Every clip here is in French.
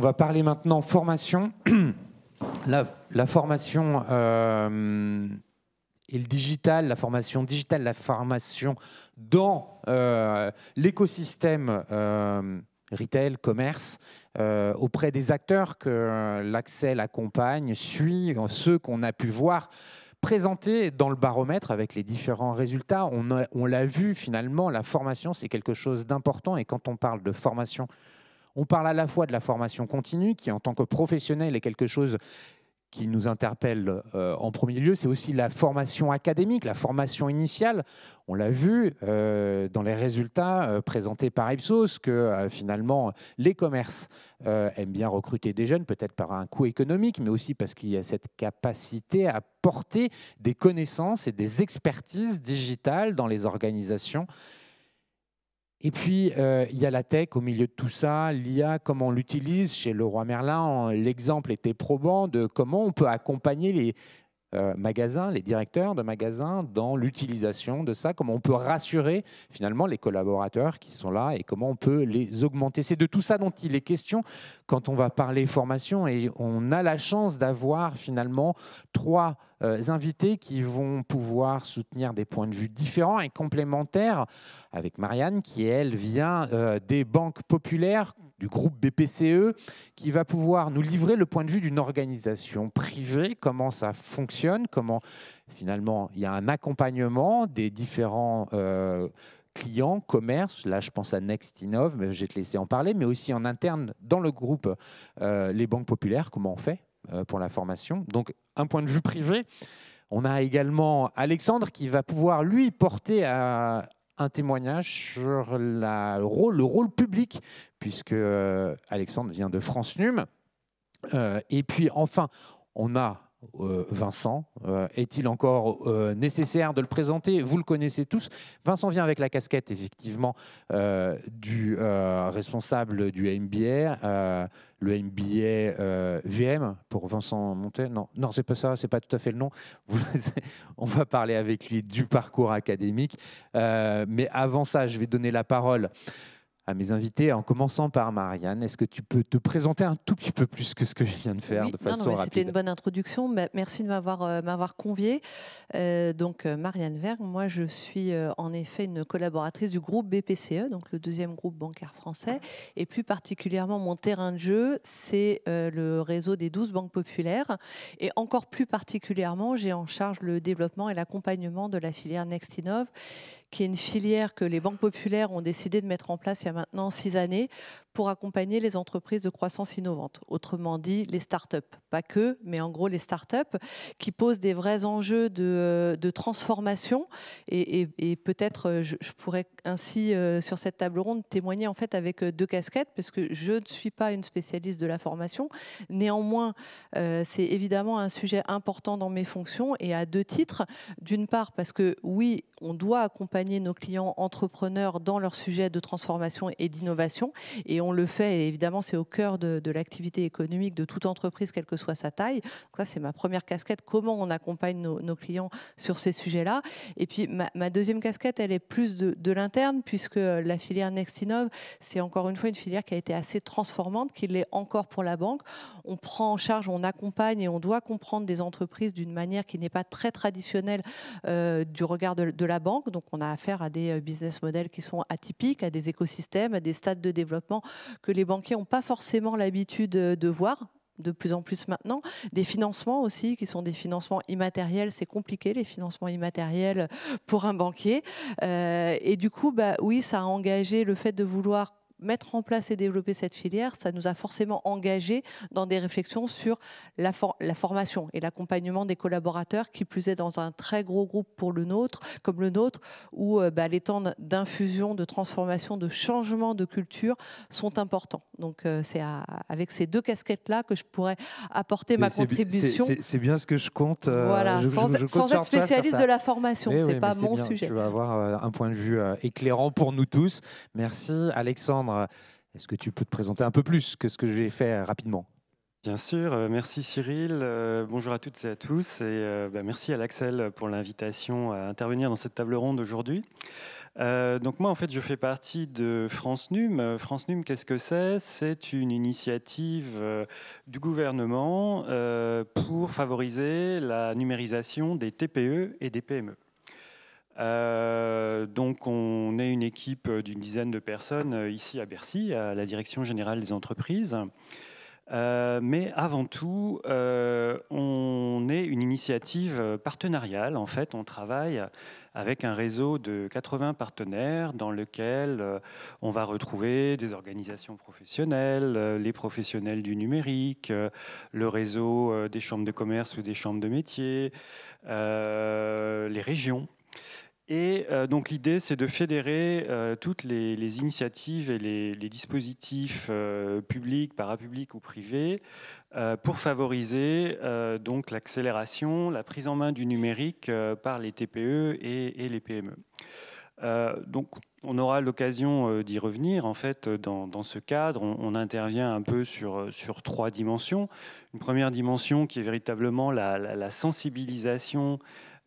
va parler maintenant formation. La formation et le digital, la formation digitale, la formation dans l'écosystème retail, commerce, auprès des acteurs que l'Axel accompagne, suit, ceux qu'on a pu voir présentés dans le baromètre avec les différents résultats. On l'a vu finalement, la formation, c'est quelque chose d'important. Et quand on parle de formation, on parle à la fois de la formation continue, qui en tant que professionnel est quelque chose qui nous interpelle en premier lieu. C'est aussi la formation académique, la formation initiale. On l'a vu dans les résultats présentés par Ipsos que finalement les commerces aiment bien recruter des jeunes, peut-être par un coût économique, mais aussi parce qu'il y a cette capacité à porter des connaissances et des expertises digitales dans les organisations. Et puis, il y a la tech au milieu de tout ça, l'IA, comment on l'utilise. Chez Leroy Merlin, l'exemple était probant de comment on peut accompagner les magasins, les directeurs de magasins dans l'utilisation de ça, comment on peut rassurer finalement les collaborateurs qui sont là et comment on peut les augmenter. C'est de tout ça dont il est question quand on va parler formation, et on a la chance d'avoir finalement trois invités qui vont pouvoir soutenir des points de vue différents et complémentaires, avec Marianne qui, elle, vient des banques populaires, du groupe BPCE, qui va pouvoir nous livrer le point de vue d'une organisation privée, comment ça fonctionne, comment finalement il y a un accompagnement des différents clients, commerces. Là, je pense à Nextinov, mais je vais te laisser en parler, mais aussi en interne dans le groupe les banques populaires, comment on fait pour la formation. Donc, un point de vue privé. On a également Alexandre qui va pouvoir, lui, porter un témoignage sur le rôle public, puisque Alexandre vient de France Num. Et puis, enfin, on a Vincent. Est-il encore nécessaire de le présenter? Vous le connaissez tous. Vincent vient avec la casquette, effectivement, du responsable du MBA, le MBA VM pour Vincent Montet. Non, c'est pas ça, c'est pas tout à fait le nom. On va parler avec lui du parcours académique. Mais avant ça, je vais donner la parole à mes invités, en commençant par Marianne. Est-ce que tu peux te présenter un tout petit peu plus que ce que je viens de faire, de façon rapide? C'était une bonne introduction. Merci de m'avoir conviée. Donc, Marianne Vergne, moi, je suis en effet une collaboratrice du groupe BPCE, donc le deuxième groupe bancaire français. Et plus particulièrement, mon terrain de jeu, c'est le réseau des 12 banques populaires. Et encore plus particulièrement, j'ai en charge le développement et l'accompagnement de la filière Nextinov, qui est une filière que les banques populaires ont décidé de mettre en place il y a maintenant 6 années pour accompagner les entreprises de croissance innovante. Autrement dit, les startups. Pas que, mais en gros les startups qui posent des vrais enjeux de transformation. Et peut-être je pourrais ainsi, sur cette table ronde, témoigner en fait avec deux casquettes, parce que je ne suis pas une spécialiste de la formation. Néanmoins, c'est évidemment un sujet important dans mes fonctions, et à deux titres. D'une part, parce que oui, on doit accompagner nos clients entrepreneurs dans leur sujet de transformation et d'innovation. Et on le fait, et évidemment, c'est au cœur de l'activité économique de toute entreprise, quelle que soit sa taille. Donc ça, c'est ma première casquette, comment on accompagne nos clients sur ces sujets-là. Et puis, ma deuxième casquette, elle est plus de l'interne, puisque la filière Nextinov, c'est encore une fois une filière qui a été assez transformante, qui l'est encore pour la banque. On prend en charge, on accompagne et on doit comprendre des entreprises d'une manière qui n'est pas très traditionnelle du regard de la banque. Donc, on a affaire à des business models qui sont atypiques, à des écosystèmes, à des stades de développement que les banquiers n'ont pas forcément l'habitude de voir, de plus en plus maintenant. Des financements aussi, qui sont des financements immatériels. C'est compliqué, les financements immatériels pour un banquier. Et du coup, oui, ça a engagé le fait de vouloir mettre en place et développer cette filière. Ça nous a forcément engagés dans des réflexions sur la formation et l'accompagnement des collaborateurs, qui plus est dans un très gros groupe comme le nôtre, où les temps d'infusion, de transformation, de changement de culture sont importants. Donc c'est avec ces deux casquettes-là que je pourrais apporter ma contribution. C'est bien ce que je compte. Voilà, sans être spécialiste de la formation, c'est pas mon sujet. Tu vas avoir un point de vue éclairant pour nous tous. Merci Alexandre. Est-ce que tu peux te présenter un peu plus que ce que j'ai fait rapidement? Bien sûr, merci Cyril, bonjour à toutes et à tous, et merci à l'Axel pour l'invitation à intervenir dans cette table ronde aujourd'hui. Donc moi, en fait, je fais partie de France Num. France Num, qu'est-ce que c'est? C'est une initiative du gouvernement pour favoriser la numérisation des TPE et des PME. Donc on est une équipe d'une dizaine de personnes ici à Bercy, à la Direction générale des entreprises. Mais avant tout, on est une initiative partenariale. En fait, on travaille avec un réseau de 80 partenaires dans lequel on va retrouver des organisations professionnelles, les professionnels du numérique, le réseau des chambres de commerce ou des chambres de métiers, les régions. Et donc l'idée, c'est de fédérer toutes les initiatives et les dispositifs publics, parapublics ou privés pour favoriser donc l'accélération, la prise en main du numérique par les TPE et les PME. Donc on aura l'occasion d'y revenir. En fait, dans ce cadre, on intervient un peu sur 3 dimensions. Une première dimension qui est véritablement la sensibilisation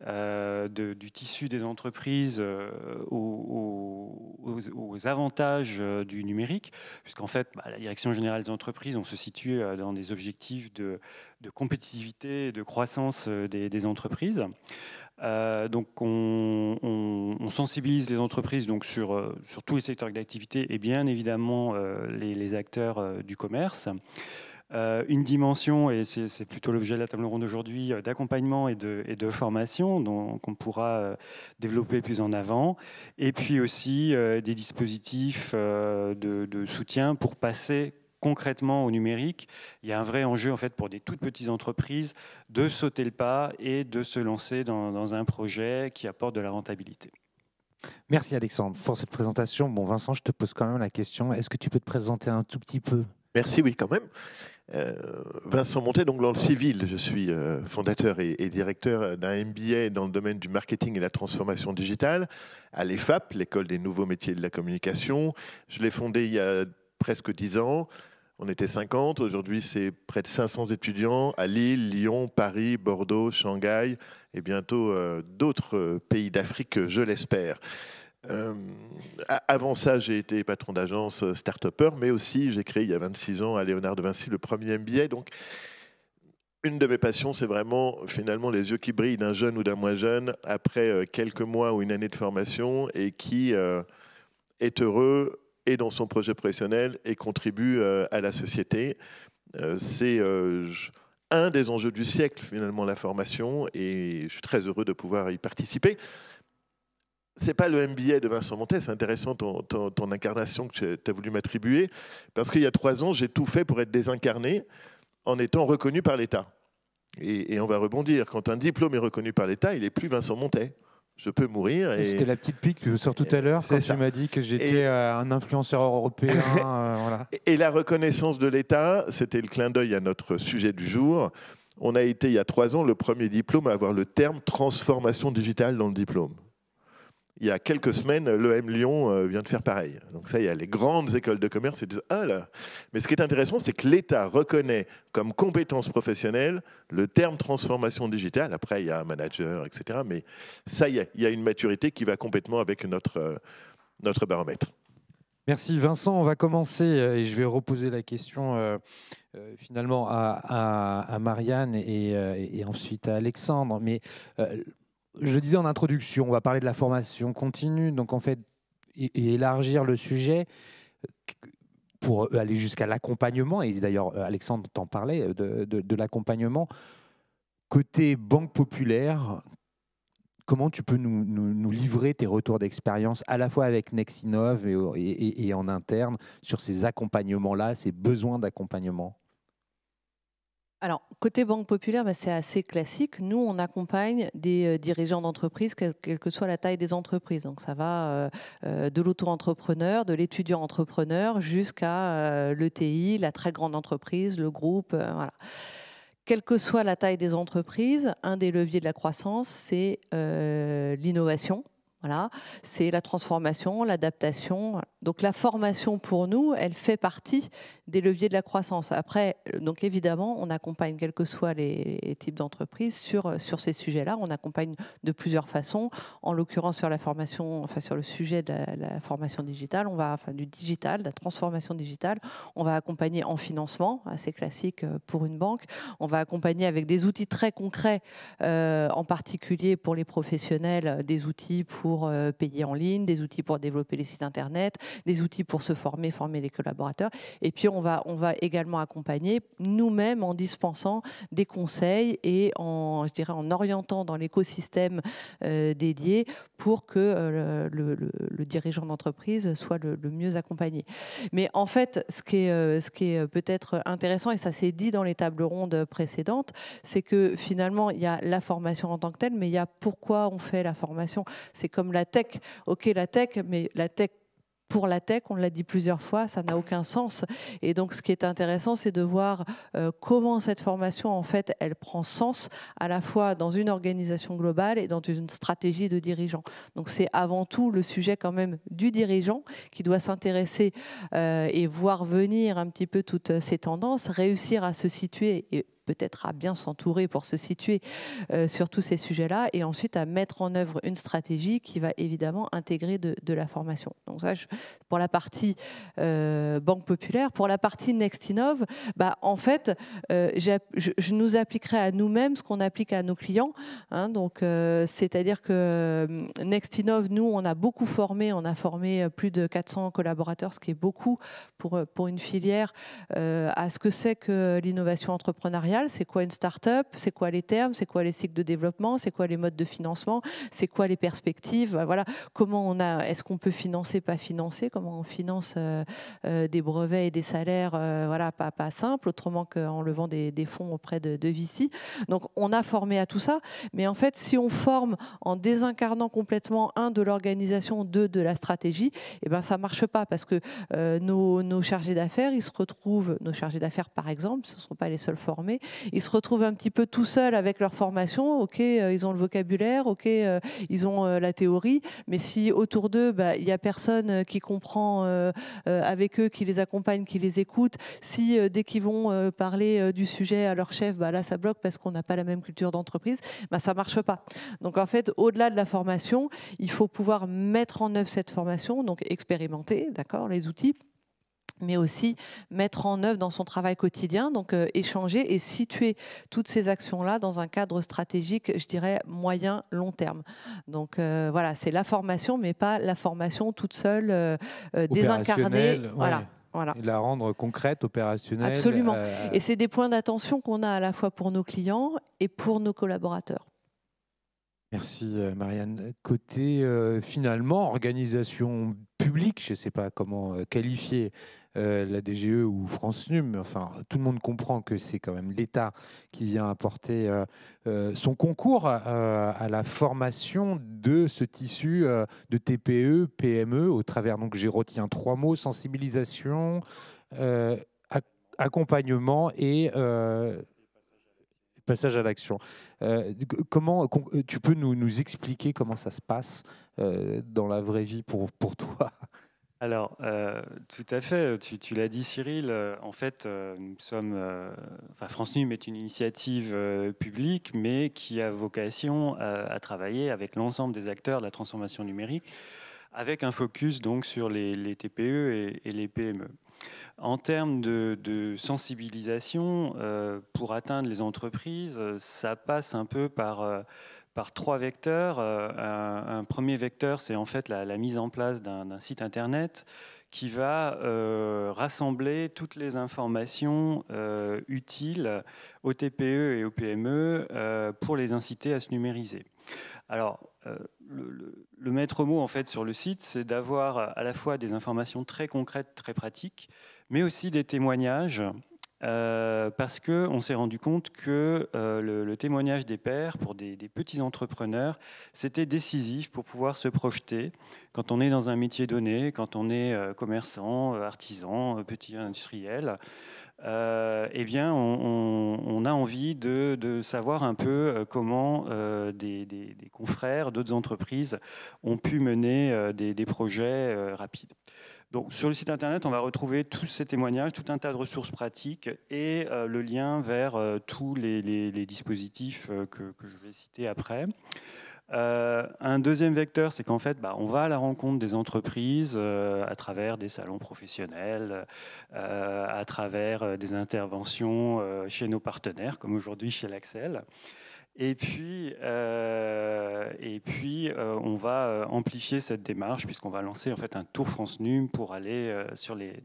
du tissu des entreprises aux avantages du numérique, puisqu'en fait, la Direction générale des entreprises, on se situe dans des objectifs de compétitivité et de croissance des entreprises. Donc on sensibilise les entreprises donc sur tous les secteurs d'activité et bien évidemment les acteurs du commerce. Une dimension, et c'est plutôt l'objet de la table ronde aujourd'hui, d'accompagnement et de formation qu'on pourra développer plus en avant. Et puis aussi des dispositifs de soutien pour passer concrètement au numérique. Il y a un vrai enjeu en fait pour des toutes petites entreprises de sauter le pas et de se lancer dans un projet qui apporte de la rentabilité. Merci Alexandre pour cette présentation. Bon Vincent, je te pose quand même la question, est-ce que tu peux te présenter un tout petit peu? Merci, oui, quand même. Vincent Montet, donc dans le civil, je suis fondateur et directeur d'un MBA dans le domaine du marketing et la transformation digitale à l'EFAP, l'École des nouveaux métiers de la communication. Je l'ai fondé il y a presque 10 ans. On était 50, aujourd'hui c'est près de 500 étudiants à Lille, Lyon, Paris, Bordeaux, Shanghai et bientôt d'autres pays d'Afrique, je l'espère. Avant ça, j'ai été patron d'agence start-upper, mais aussi j'ai créé il y a 26 ans à Léonard de Vinci le premier MBA. Donc, une de mes passions, c'est vraiment finalement les yeux qui brillent d'un jeune ou d'un moins jeune après quelques mois ou une année de formation et qui est heureux et dans son projet professionnel et contribue à la société. C'est un des enjeux du siècle finalement, la formation, et je suis très heureux de pouvoir y participer. C'est pas le MBA de Vincent Montet, c'est intéressant ton incarnation que tu as voulu m'attribuer, parce qu'il y a 3 ans, j'ai tout fait pour être désincarné en étant reconnu par l'État. Et on va rebondir. Quand un diplôme est reconnu par l'État, il n'est plus Vincent Montet. Je peux mourir. C'était la petite pique sur tout à l'heure quand tu m'as dit que j'étais un influenceur européen. Voilà. Et la reconnaissance de l'État, c'était le clin d'œil à notre sujet du jour. On a été, il y a 3 ans, le premier diplôme à avoir le terme transformation digitale dans le diplôme. Il y a quelques semaines, l'EM Lyon vient de faire pareil. Donc ça, il y a les grandes écoles de commerce qui disent « Ah là !» Mais ce qui est intéressant, c'est que l'État reconnaît comme compétence professionnelle le terme transformation digitale. Après, il y a un manager, etc. Mais ça, il y a une maturité qui va complètement avec notre baromètre. Merci Vincent. On va commencer et je vais reposer la question finalement à Marianne et ensuite à Alexandre. Mais je le disais en introduction, on va parler de la formation continue, donc en fait, et élargir le sujet pour aller jusqu'à l'accompagnement, et d'ailleurs Alexandre t'en parlait, de l'accompagnement. Côté Banque Populaire, comment tu peux nous livrer tes retours d'expérience à la fois avec Nexinov et en interne sur ces accompagnements-là, ces besoins d'accompagnement? Alors, côté Banque Populaire, c'est assez classique. Nous, on accompagne des dirigeants d'entreprise, quelle que soit la taille des entreprises. Donc, ça va de l'auto-entrepreneur, de l'étudiant entrepreneur, jusqu'à l'ETI, la très grande entreprise, le groupe. Voilà. Quelle que soit la taille des entreprises, un des leviers de la croissance, c'est l'innovation. Voilà, c'est la transformation, l'adaptation. Donc la formation pour nous, elle fait partie des leviers de la croissance. Après, donc évidemment, on accompagne quels que soient les types d'entreprises sur ces sujets-là. On accompagne de plusieurs façons. En l'occurrence sur la formation, enfin sur le sujet de la formation digitale, du digital, de la transformation digitale, on va accompagner en financement, assez classique pour une banque. On va accompagner avec des outils très concrets, en particulier pour les professionnels, des outils pour payer en ligne, des outils pour développer les sites internet, des outils pour se former les collaborateurs. Et puis on va également accompagner nous-mêmes en dispensant des conseils et en orientant dans l'écosystème dédié pour que le dirigeant d'entreprise soit le mieux accompagné. Mais en fait, ce qui est peut-être intéressant, et ça s'est dit dans les tables rondes précédentes, c'est que finalement, il y a la formation en tant que telle, mais il y a pourquoi on fait la formation. C'est comme la tech. Ok, la tech, mais la tech pour la tech, on l'a dit plusieurs fois, ça n'a aucun sens. Et donc, ce qui est intéressant, c'est de voir comment cette formation, en fait, elle prend sens à la fois dans une organisation globale et dans une stratégie de dirigeant. Donc, c'est avant tout le sujet quand même du dirigeant qui doit s'intéresser et voir venir un petit peu toutes ces tendances, réussir à se situer et peut-être à bien s'entourer pour se situer sur tous ces sujets-là, et ensuite à mettre en œuvre une stratégie qui va évidemment intégrer de la formation. Donc ça, pour la partie Banque Populaire. Pour la partie Nextinov, en fait, je nous appliquerai à nous-mêmes ce qu'on applique à nos clients. Hein, donc, c'est-à-dire que Nextinov, nous, on a beaucoup formé, on a formé plus de 400 collaborateurs, ce qui est beaucoup pour une filière, à ce que c'est que l'innovation entrepreneuriale. C'est quoi une start-up, c'est quoi les termes, c'est quoi les cycles de développement, c'est quoi les modes de financement, c'est quoi les perspectives, voilà, comment est-ce qu'on peut financer, pas financer, comment on finance des brevets et des salaires, voilà, pas simple, autrement qu'en levant des fonds auprès de VC. Donc on a formé à tout ça, mais en fait si on forme en désincarnant complètement de l'organisation, de la stratégie, et ben ça marche pas, parce que nos chargés d'affaires, ils se retrouvent, nos chargés d'affaires par exemple, ce ne sont pas les seuls formés, ils se retrouvent un petit peu tout seuls avec leur formation. Ok, ils ont le vocabulaire, ok, ils ont la théorie, mais si autour d'eux, il n'y a personne qui comprend avec eux, qui les accompagne, qui les écoute, si dès qu'ils vont parler du sujet à leur chef, là ça bloque parce qu'on n'a pas la même culture d'entreprise, ça ne marche pas. Donc en fait, au-delà de la formation, il faut pouvoir mettre en œuvre cette formation, donc expérimenter, d'accord, les outils, mais aussi mettre en œuvre dans son travail quotidien, donc échanger et situer toutes ces actions-là dans un cadre stratégique, je dirais, moyen-long terme. Donc voilà, c'est la formation, mais pas la formation toute seule, désincarnée. Ouais. Voilà. Voilà. Et la rendre concrète, opérationnelle. Absolument. Et c'est des points d'attention qu'on a à la fois pour nos clients et pour nos collaborateurs. Merci Marianne. Côté finalement organisation publique, je ne sais pas comment qualifier la DGE ou France Num, mais enfin tout le monde comprend que c'est quand même l'État qui vient apporter son concours à la formation de ce tissu de TPE, PME au travers, donc j'ai retenu 3 mots: sensibilisation, accompagnement et passage à l'action. Comment tu peux nous expliquer comment ça se passe dans la vraie vie pour toi? Alors, tout à fait, tu l'as dit Cyril, en fait, nous sommes, France Num est une initiative publique, mais qui a vocation à travailler avec l'ensemble des acteurs de la transformation numérique, avec un focus donc sur les TPE et les PME. En termes de sensibilisation, pour atteindre les entreprises, ça passe un peu par 3 vecteurs. Un premier vecteur, c'est en fait la mise en place d'un site internet qui va rassembler toutes les informations utiles aux TPE et aux PME pour les inciter à se numériser. Alors, le maître mot en fait sur le site, c'est d'avoir à la fois des informations très concrètes, très pratiques, mais aussi des témoignages, parce qu'on s'est rendu compte que le témoignage des pairs pour des petits entrepreneurs, c'était décisif pour pouvoir se projeter quand on est dans un métier donné, quand on est commerçant, artisan, petit industriel. eh bien, on a envie de savoir un peu comment des confrères d'autres entreprises ont pu mener des projets rapides. Donc, sur le site internet, on va retrouver tous ces témoignages, tout un tas de ressources pratiques et le lien vers tous les dispositifs que je vais citer après. Un deuxième vecteur, c'est qu'en fait, on va à la rencontre des entreprises à travers des salons professionnels, à travers des interventions chez nos partenaires, comme aujourd'hui chez l'Axel. Et puis, on va amplifier cette démarche puisqu'on va lancer en fait un Tour France Num pour aller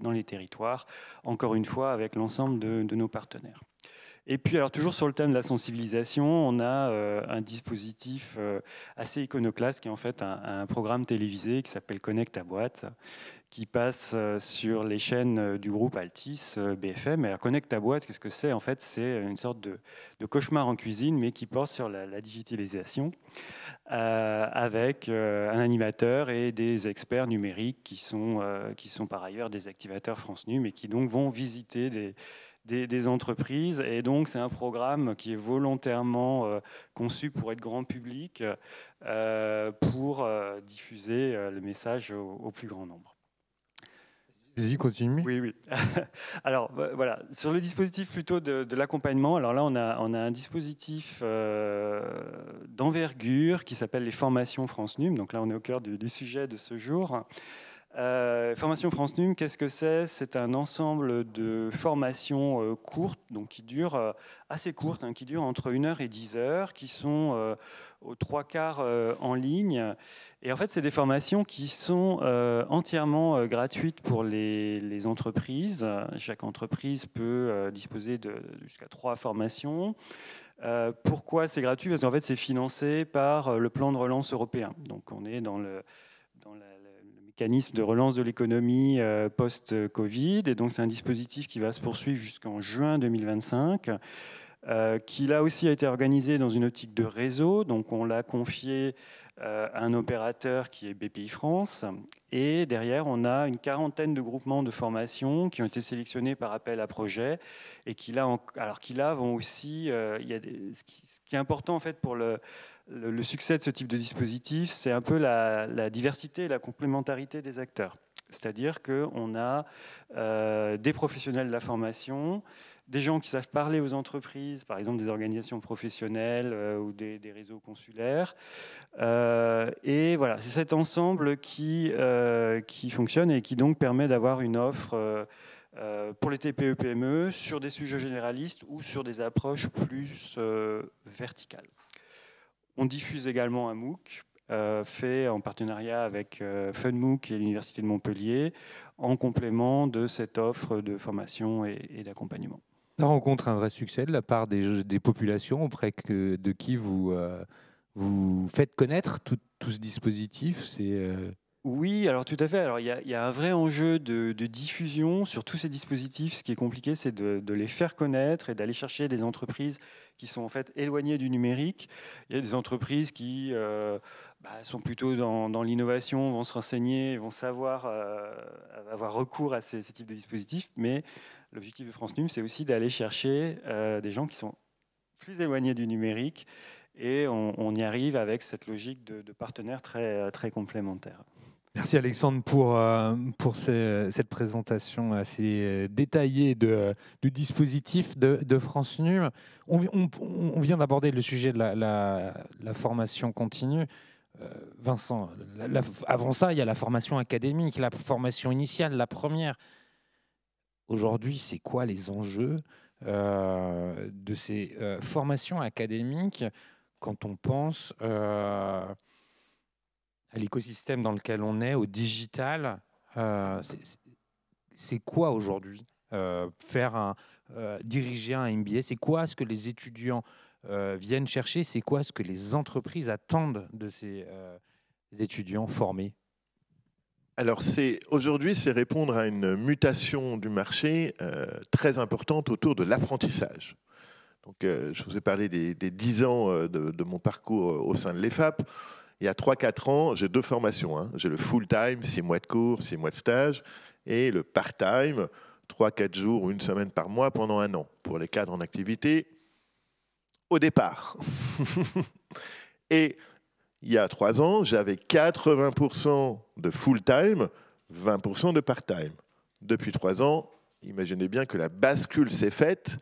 dans les territoires, encore une fois avec l'ensemble de nos partenaires. Et puis, alors toujours sur le thème de la sensibilisation, on a un dispositif assez iconoclaste qui est en fait un programme télévisé qui s'appelle Connect ta boîte, qui passe sur les chaînes du groupe Altis, BFM. Et alors, Connect ta boîte, qu'est-ce que c'est? En fait, c'est une sorte de cauchemar en cuisine, mais qui porte sur la digitalisation, avec un animateur et des experts numériques qui sont par ailleurs des activateurs France Num et qui donc vont visiter des entreprises. Et donc, c'est un programme qui est volontairement conçu pour être grand public, pour diffuser le message au plus grand nombre. Vas-y, continue. Oui. Alors, voilà, sur le dispositif plutôt de l'accompagnement, alors là, on a un dispositif d'envergure qui s'appelle les formations France Num. Donc là, on est au cœur du sujet de ce jour. Formation France Num, qu'est-ce que c'est? C'est un ensemble de formations courtes, donc qui durent assez courtes, qui durent entre 1 heure et 10 heures, qui sont aux 3/4 en ligne. Et en fait, c'est des formations qui sont entièrement gratuites pour les entreprises. Chaque entreprise peut disposer de jusqu'à 3 formations. Pourquoi c'est gratuit? Parce qu'en fait, c'est financé par le plan de relance européen. Donc, on est dans le mécanisme de relance de l'économie post-Covid. Et donc, c'est un dispositif qui va se poursuivre jusqu'en juin 2025, qui là aussi a été organisé dans une optique de réseau. Donc, on l'a confié à un opérateur qui est BPI France. Et derrière, on a une quarantaine de groupements de formation qui ont été sélectionnés par appel à projet et qui là vont aussi... ce qui est important en fait pour le succès de ce type de dispositif, c'est un peu la diversité et la complémentarité des acteurs. C'est-à-dire qu'on a des professionnels de la formation, des gens qui savent parler aux entreprises, par exemple des organisations professionnelles ou des réseaux consulaires. Et voilà, c'est cet ensemble qui fonctionne et qui donc permet d'avoir une offre pour les TPE-PME sur des sujets généralistes ou sur des approches plus verticales. On diffuse également un MOOC fait en partenariat avec FunMOOC et l'Université de Montpellier en complément de cette offre de formation et d'accompagnement. Ça rencontre un vrai succès de la part des populations auprès de qui vous faites connaître tout ce dispositif. Oui, alors tout à fait. Alors, il y a un vrai enjeu de diffusion sur tous ces dispositifs. Ce qui est compliqué, c'est de les faire connaître et d'aller chercher des entreprises qui sont en fait éloignées du numérique. Il y a des entreprises qui sont plutôt dans l'innovation, vont se renseigner, vont savoir avoir recours à ces types de dispositifs. Mais l'objectif de France Num, c'est aussi d'aller chercher des gens qui sont plus éloignés du numérique. Et on y arrive avec cette logique de partenaires très, très complémentaires. Merci Alexandre pour cette présentation assez détaillée du dispositif de France Num. On vient d'aborder le sujet de la formation continue. Vincent, avant ça, il y a la formation académique, la formation initiale, la première. Aujourd'hui, c'est quoi les enjeux de ces formations académiques quand on pense à l'écosystème dans lequel on est, au digital? C'est quoi aujourd'hui diriger un MBA? C'est quoi ce que les étudiants viennent chercher? C'est quoi ce que les entreprises attendent de ces étudiants formés? Alors aujourd'hui, c'est répondre à une mutation du marché très importante autour de l'apprentissage. Donc, je vous ai parlé des 10 ans de mon parcours au sein de l'EFAP. Il y a 3-4 ans, j'ai 2 formations. J'ai le full-time, 6 mois de cours, 6 mois de stage, et le part-time, 3-4 jours ou une semaine par mois pendant 1 an pour les cadres en activité au départ. Et il y a 3 ans, j'avais 80% de full-time, 20% de part-time. Depuis 3 ans, imaginez bien que la bascule s'est faite,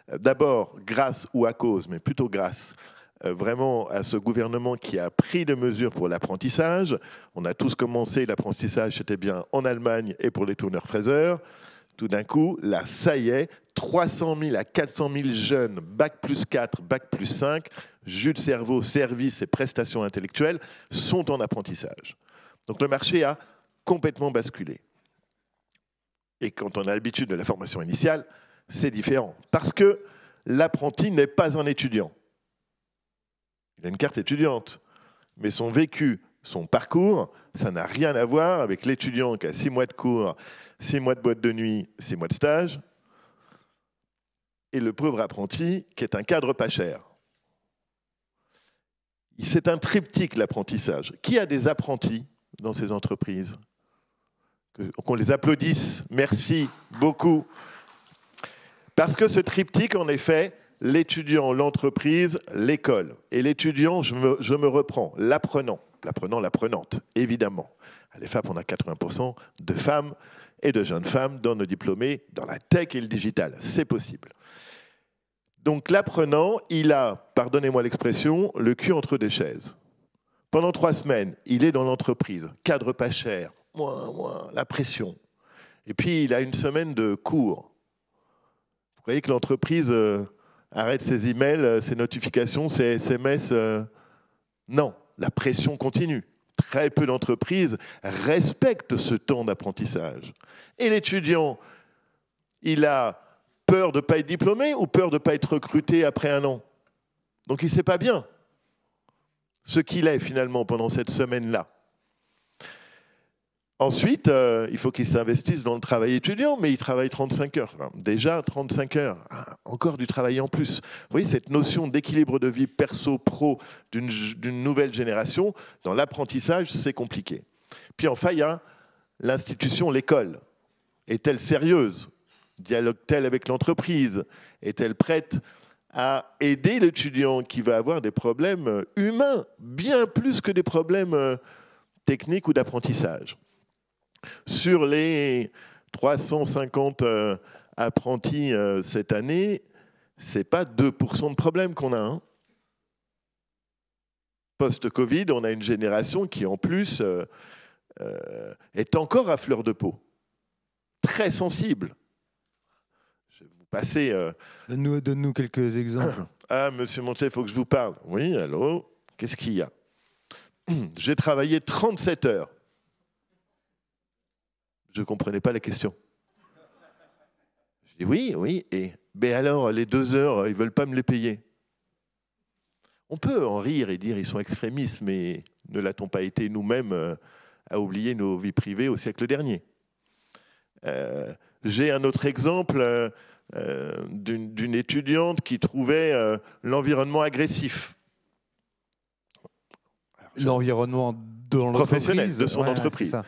d'abord grâce ou à cause, mais plutôt grâce, vraiment à ce gouvernement qui a pris des mesures pour l'apprentissage. On a tous commencé, l'apprentissage c'était bien en Allemagne et pour les tourneurs-fraiseurs. Tout d'un coup, là, ça y est, 300 000 à 400 000 jeunes, bac+4, bac+5, jus de cerveau, services et prestations intellectuelles, sont en apprentissage. Donc le marché a complètement basculé. Et quand on a l'habitude de la formation initiale, c'est différent. Parce que l'apprenti n'est pas un étudiant. Il a une carte étudiante. Mais son vécu, son parcours, ça n'a rien à voir avec l'étudiant qui a 6 mois de cours, 6 mois de boîte de nuit, 6 mois de stage, et le pauvre apprenti qui est un cadre pas cher. C'est un triptyque, l'apprentissage. Qui a des apprentis dans ces entreprises? Qu'on les applaudisse. Merci beaucoup. Parce que ce triptyque, en effet, l'étudiant, l'entreprise, l'école. Et l'étudiant, je me reprends, l'apprenant, l'apprenante, évidemment. À l'EFAP, on a 80% de femmes et de jeunes femmes dans nos diplômés, dans la tech et le digital. C'est possible. Donc l'apprenant, il a, pardonnez-moi l'expression, le cul entre deux chaises. Pendant 3 semaines, il est dans l'entreprise, cadre pas cher, la pression. Et puis il a 1 semaine de cours. Vous voyez que l'entreprise arrête ses emails, ses notifications, ses SMS. Non, la pression continue. Très peu d'entreprises respectent ce temps d'apprentissage. Et l'étudiant, il a peur de ne pas être diplômé ou peur de ne pas être recruté après 1 an? Donc il ne sait pas bien ce qu'il est finalement pendant cette semaine-là. Ensuite, il faut qu'il s'investisse dans le travail étudiant, mais il travaille 35 heures. Enfin, déjà 35 heures, encore du travail en plus. Vous voyez, cette notion d'équilibre de vie perso-pro d'une nouvelle génération, dans l'apprentissage, c'est compliqué. Puis enfin, il y a l'institution, l'école. Est-elle sérieuse? Dialogue-t-elle avec l'entreprise? Est-elle prête à aider l'étudiant qui va avoir des problèmes humains, bien plus que des problèmes techniques ou d'apprentissage? Sur les 350 apprentis cette année, ce n'est pas 2% de problèmes qu'on a. Hein. Post-Covid, on a une génération qui, en plus, est encore à fleur de peau. Très sensible. Je vais vous passer... Donne-nous quelques exemples. Ah, monsieur Montier, il faut que je vous parle. Oui, allô? Qu'est-ce qu'il y a? J'ai travaillé 37 heures. Je ne comprenais pas la question. Je dis oui, et mais alors, les 2 heures, ils ne veulent pas me les payer. On peut en rire et dire ils sont extrémistes, mais ne l'a-t-on pas été nous-mêmes à oublier nos vies privées au siècle dernier? J'ai un autre exemple d'une étudiante qui trouvait l'environnement agressif. L'environnement professionnel de son entreprise. Ça.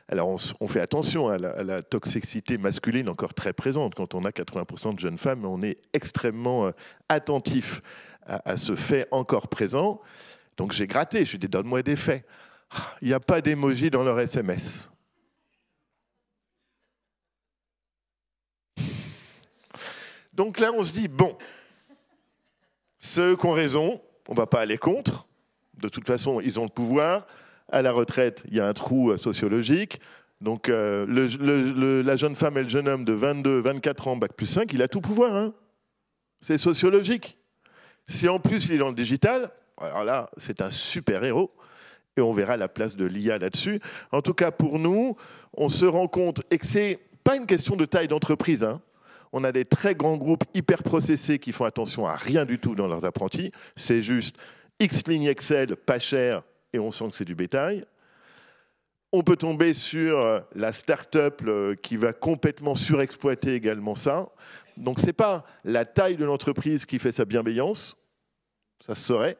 Alors, on fait attention à la toxicité masculine encore très présente. Quand on a 80% de jeunes femmes, on est extrêmement attentif à ce fait encore présent. Donc, j'ai gratté. Je lui ai dit, donne-moi des faits. Il n'y a pas d'émoji dans leur SMS. Donc là, on se dit, bon, ceux qui ont raison, on ne va pas aller contre. De toute façon, ils ont le pouvoir. À la retraite, il y a un trou sociologique. Donc, la jeune femme et le jeune homme de 22, 24 ans, bac+5, il a tout pouvoir. Hein. C'est sociologique. Si en plus il est dans le digital, alors là, c'est un super héros. Et on verra la place de l'IA là-dessus. En tout cas, pour nous, on se rend compte, et que ce n'est pas une question de taille d'entreprise. Hein. On a des très grands groupes hyper processés qui font attention à rien du tout dans leurs apprentis. C'est juste X lignes Excel, pas cher, et on sent que c'est du bétail. On peut tomber sur la start-up qui va complètement surexploiter également ça. Donc, ce n'est pas la taille de l'entreprise qui fait sa bienveillance, ça se saurait.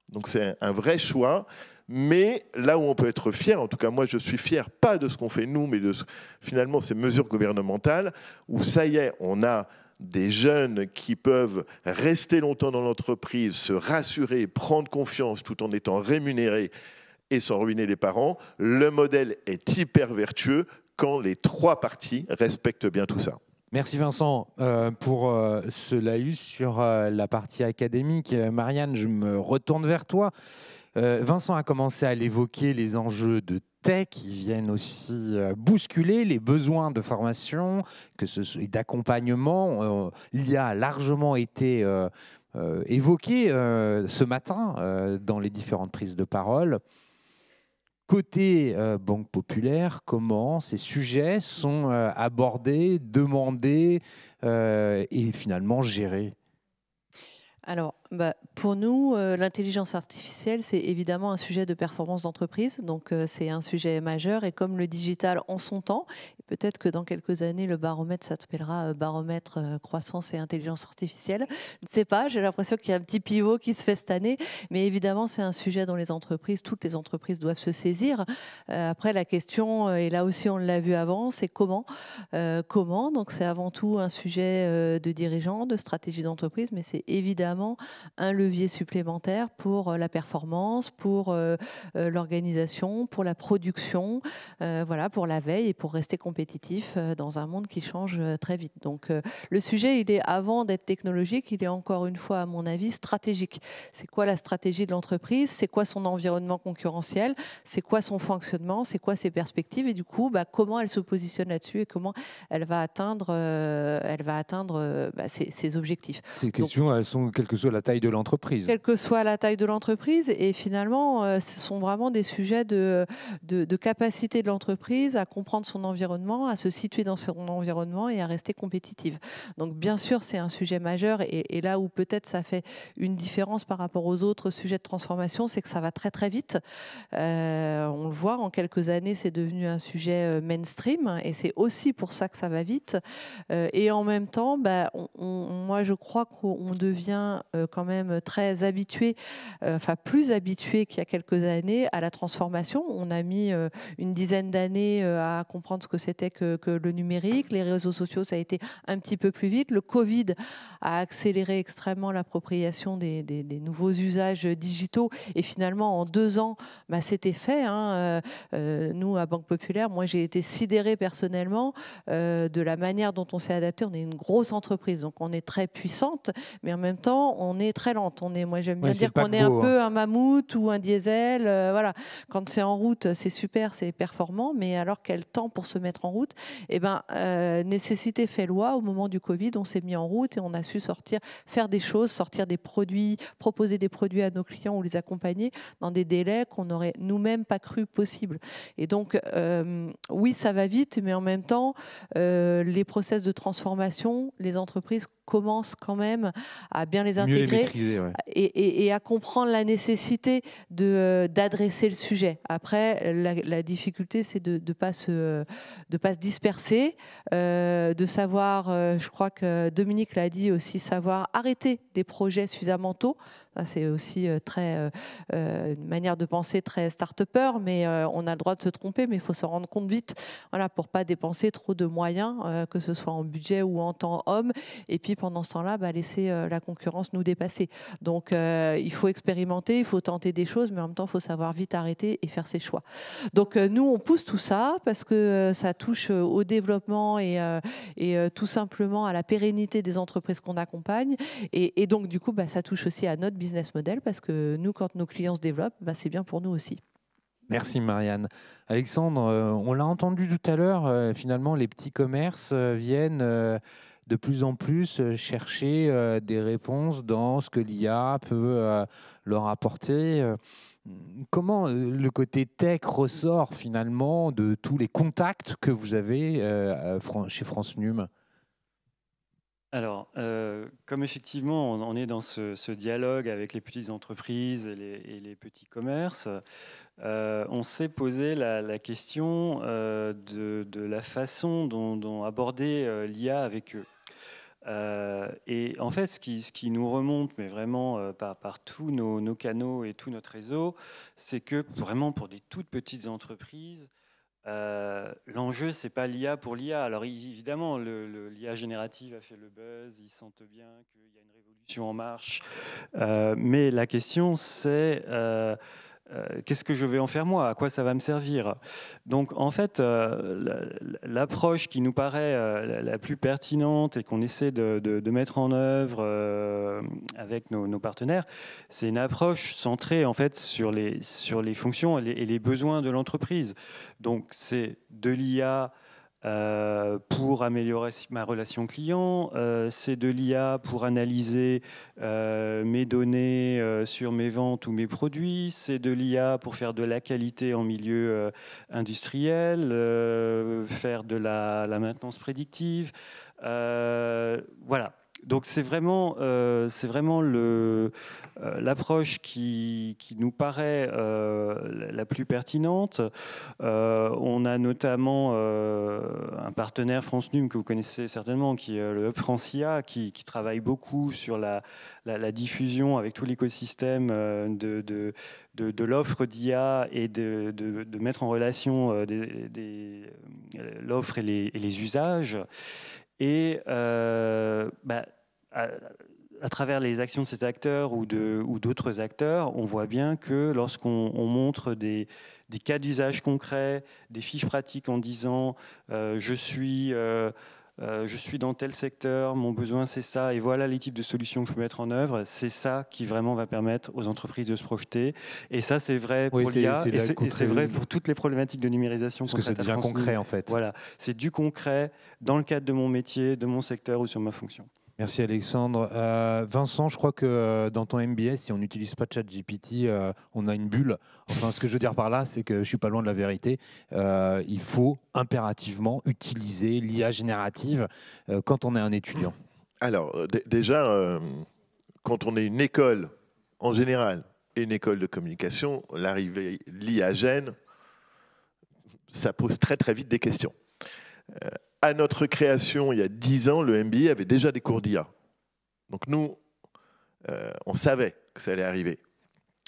Donc, c'est un vrai choix. Mais là où on peut être fier, en tout cas moi je suis fier, pas de ce qu'on fait nous, mais de finalement ces mesures gouvernementales, où ça y est, on a des jeunes qui peuvent rester longtemps dans l'entreprise, se rassurer, prendre confiance tout en étant rémunérés et sans ruiner les parents. Le modèle est hyper vertueux quand les trois parties respectent bien tout ça. Merci Vincent pour ce laïus sur la partie académique. Marianne, je me retourne vers toi. Vincent a commencé à l'évoquer, les enjeux de tech qui viennent aussi bousculer les besoins de formation et d'accompagnement. L'IA a largement été évoqué ce matin dans les différentes prises de parole. Côté Banque Populaire, comment ces sujets sont abordés, demandés et finalement gérés? Alors, pour nous, l'intelligence artificielle, c'est évidemment un sujet de performance d'entreprise. Donc, c'est un sujet majeur. Et comme le digital en son temps, peut-être que dans quelques années, le baromètre s'appellera baromètre croissance et intelligence artificielle. Je ne sais pas, j'ai l'impression qu'il y a un petit pivot qui se fait cette année. Mais évidemment, c'est un sujet dont toutes les entreprises doivent se saisir. Après, la question, et là aussi on l'a vu avant, c'est comment. Donc, c'est avant tout un sujet de dirigeants, de stratégie d'entreprise, mais c'est évidemment un levier supplémentaire pour la performance, pour l'organisation, pour la production, pour la veille et pour rester compétitif dans un monde qui change très vite. Donc le sujet, il est, avant d'être technologique, il est encore une fois, à mon avis, stratégique. C'est quoi la stratégie de l'entreprise? C'est quoi son environnement concurrentiel? C'est quoi son fonctionnement? C'est quoi ses perspectives? Et du coup, comment elle se positionne là-dessus et comment elle va atteindre ses objectifs. Ces questions, elles sont quelle que soit la taille de l'entreprise. Quelle que soit la taille de l'entreprise. Et finalement, ce sont vraiment des sujets de capacité de l'entreprise à comprendre son environnement, à se situer dans son environnement et à rester compétitive. Donc, bien sûr, c'est un sujet majeur. Et là où peut-être ça fait une différence par rapport aux autres sujets de transformation, c'est que ça va très, très vite. On le voit, en quelques années, c'est devenu un sujet mainstream. Et c'est aussi pour ça que ça va vite. Et en même temps, moi, je crois qu'on devient quand même très habitué, plus habitué qu'il y a quelques années à la transformation. On a mis une dizaine d'années à comprendre ce que c'était que le numérique. Les réseaux sociaux, ça a été un petit peu plus vite. Le Covid a accéléré extrêmement l'appropriation des nouveaux usages digitaux. Et finalement, en 2 ans, c'était fait. Nous, à Banque Populaire, moi, j'ai été sidérée personnellement de la manière dont on s'est adapté. On est une grosse entreprise, donc on est très puissante, mais en même temps, on est très lente. Moi, j'aime bien dire qu'on est un peu un mammouth ou un diesel. Voilà. Quand c'est en route, c'est super, c'est performant, mais alors quel temps pour se mettre en route? Nécessité fait loi. Au moment du Covid, on s'est mis en route et on a su faire des choses, sortir des produits, proposer des produits à nos clients ou les accompagner dans des délais qu'on n'aurait nous-mêmes pas cru possible. Et donc, oui, ça va vite, mais en même temps, les process de transformation, les entreprises commencent quand même à bien les intégrer, mieux les maîtriser, ouais. et à comprendre la nécessité d'adresser le sujet. Après, la difficulté, c'est de ne pas se disperser, de savoir, je crois que Dominique l'a dit aussi, savoir arrêter des projets suffisamment tôt. C'est aussi une manière de penser très start-upper, mais on a le droit de se tromper, mais il faut se rendre compte vite, pour ne pas dépenser trop de moyens, que ce soit en budget ou en temps homme, et puis pendant ce temps-là, laisser la concurrence nous dépasser. Donc il faut expérimenter, il faut tenter des choses, mais en même temps, il faut savoir vite arrêter et faire ses choix. Donc nous, on pousse tout ça parce que ça touche au développement et tout simplement à la pérennité des entreprises qu'on accompagne. Et donc, du coup, ça touche aussi à notre business model parce que nous, quand nos clients se développent, c'est bien pour nous aussi. Merci Marianne. Alexandre, on l'a entendu tout à l'heure, finalement les petits commerces viennent de plus en plus chercher des réponses dans ce que l'IA peut leur apporter. Comment le côté tech ressort finalement de tous les contacts que vous avez chez France Num? Alors, comme effectivement on est dans ce dialogue avec les petites entreprises et les petits commerces, on s'est posé la question de la façon dont aborder l'IA avec eux. Et en fait, ce qui nous remonte, mais vraiment par tous nos canaux et tout notre réseau, c'est que vraiment pour des toutes petites entreprises, l'enjeu, c'est pas l'IA pour l'IA. Alors évidemment, l'IA générative a fait le buzz, ils sentent bien qu'il y a une révolution en marche. Mais la question, c'est qu'est-ce que je vais en faire moi? À quoi ça va me servir? Donc en fait, l'approche qui nous paraît la plus pertinente et qu'on essaie de mettre en œuvre avec nos partenaires, c'est une approche centrée en fait sur les fonctions et les besoins de l'entreprise. Donc c'est de l'IA pour améliorer ma relation client, c'est de l'IA pour analyser mes données sur mes ventes ou mes produits, c'est de l'IA pour faire de la qualité en milieu industriel, faire de la maintenance prédictive. Voilà. Donc c'est vraiment l'approche qui nous paraît la plus pertinente. On a notamment un partenaire France Num que vous connaissez certainement, qui est le Hub Francia, qui travaille beaucoup sur la diffusion avec tout l'écosystème de l'offre d'IA et de mettre en relation l'offre et les usages. Et à travers les actions de cet acteur ou d'autres acteurs, on voit bien que lorsqu'on montre des cas d'usage concrets, des fiches pratiques en disant je suis dans tel secteur, mon besoin c'est ça, et voilà les types de solutions que je peux mettre en œuvre, c'est ça qui vraiment va permettre aux entreprises de se projeter. Et ça, c'est vrai pour l'IA, et c'est vrai pour toutes les problématiques de numérisation. Parce que ça devient concret, en fait. Voilà, c'est du concret dans le cadre de mon métier, de mon secteur ou sur ma fonction. Merci Alexandre. Vincent, je crois que dans ton MBA, si on n'utilise pas ChatGPT, on a une bulle. Enfin, ce que je veux dire par là, c'est que je ne suis pas loin de la vérité. Il faut impérativement utiliser l'IA générative quand on est un étudiant. Alors, déjà, quand on est une école en général et une école de communication, l'arrivée l'IA gène, ça pose très très vite des questions. À notre création, il y a 10 ans, le MBA avait déjà des cours d'IA. Donc nous, on savait que ça allait arriver.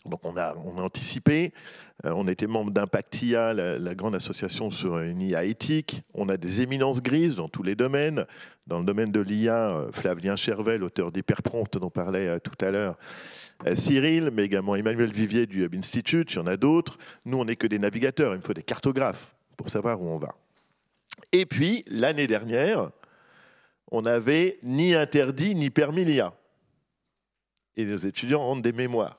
Donc on a anticipé. On était membre d'Impact IA, la grande association sur une IA éthique. On a des éminences grises dans tous les domaines. Dans le domaine de l'IA, Flavien Chervel, auteur d'Hyperprompt dont parlait tout à l'heure, Cyril, mais également Emmanuel Vivier du Hub Institute, il y en a d'autres. Nous, on n'est que des navigateurs, il me faut des cartographes pour savoir où on va. Et puis, l'année dernière, on n'avait ni interdit ni permis l'IA. Et nos étudiants rendent des mémoires.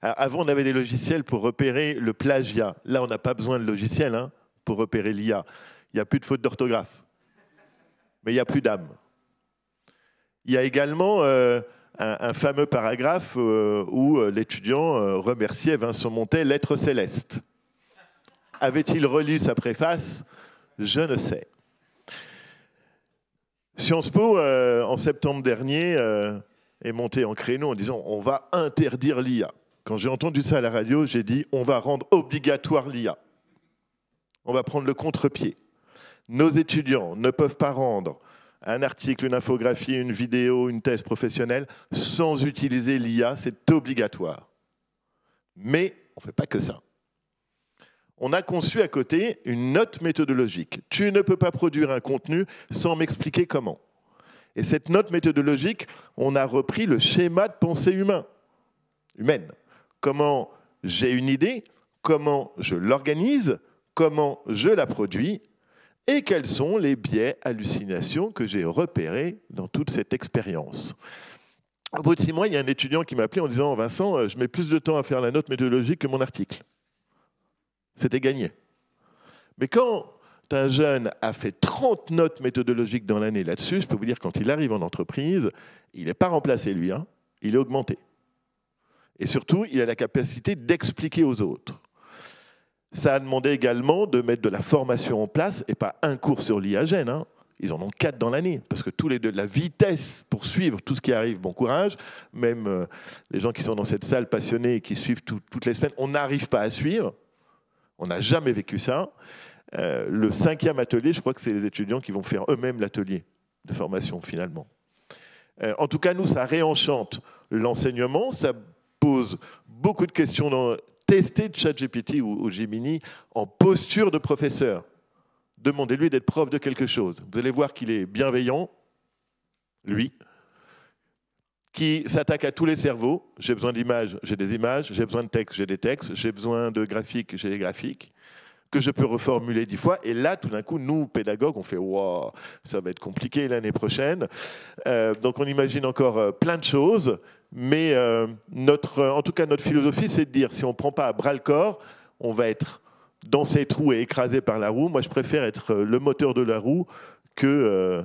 Avant, on avait des logiciels pour repérer le plagiat. Là, on n'a pas besoin de logiciels pour repérer l'IA. Il n'y a plus de faute d'orthographe. Mais il n'y a plus d'âme. Il y a également un fameux paragraphe où l'étudiant remerciait Vincent Montet, lettre céleste. Avait-il relu sa préface? Je ne sais. Sciences Po, en septembre dernier, est monté en créneau en disant « on va interdire l'IA ». Quand j'ai entendu ça à la radio, j'ai dit « on va rendre obligatoire l'IA ». On va prendre le contre-pied. Nos étudiants ne peuvent pas rendre un article, une infographie, une vidéo, une thèse professionnelle sans utiliser l'IA, c'est obligatoire. Mais on ne fait pas que ça. On a conçu à côté une note méthodologique. Tu ne peux pas produire un contenu sans m'expliquer comment. Et cette note méthodologique, on a repris le schéma de pensée humaine. Comment j'ai une idée, comment je l'organise, comment je la produis, et quels sont les biais, hallucinations que j'ai repérés dans toute cette expérience. Au bout de 6 mois, il y a un étudiant qui m'a appelé en disant « Vincent, je mets plus de temps à faire la note méthodologique que mon article ». C'était gagné. Mais quand un jeune a fait 30 notes méthodologiques dans l'année là-dessus, je peux vous dire, quand il arrive en entreprise, il n'est pas remplacé, lui, il est augmenté. Et surtout, il a la capacité d'expliquer aux autres. Ça a demandé également de mettre de la formation en place, et pas un cours sur l'IA gène. Ils en ont 4 dans l'année, parce que tous les deux, la vitesse pour suivre tout ce qui arrive, bon courage. Même les gens qui sont dans cette salle passionnés et qui suivent toutes les semaines, on n'arrive pas à suivre. On n'a jamais vécu ça. Le 5e atelier, je crois que c'est les étudiants qui vont faire eux-mêmes l'atelier de formation finalement. En tout cas, nous, ça réenchante l'enseignement, ça pose beaucoup de questions dans tester ChatGPT ou Gemini en posture de professeur. Demandez-lui d'être prof de quelque chose. Vous allez voir qu'il est bienveillant, lui, qui s'attaque à tous les cerveaux. J'ai besoin d'images, j'ai des images. J'ai besoin de textes, j'ai des textes. J'ai besoin de graphiques, j'ai des graphiques, que je peux reformuler 10 fois. Et là, tout d'un coup, nous, pédagogues, on fait « wow, ça va être compliqué l'année prochaine ». Donc, on imagine encore plein de choses. Mais en tout cas, notre philosophie, c'est de dire, si on ne prend pas à bras-le-corps, on va être dans ses trous et écrasé par la roue. Moi, je préfère être le moteur de la roue que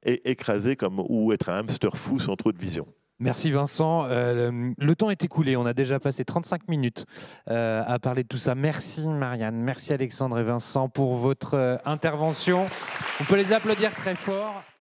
écrasé ou être un hamster fou sans trop de vision. Merci Vincent. Le temps est écoulé. On a déjà passé 35 minutes à parler de tout ça. Merci Marianne, merci Alexandre et Vincent pour votre intervention. On peut les applaudir très fort.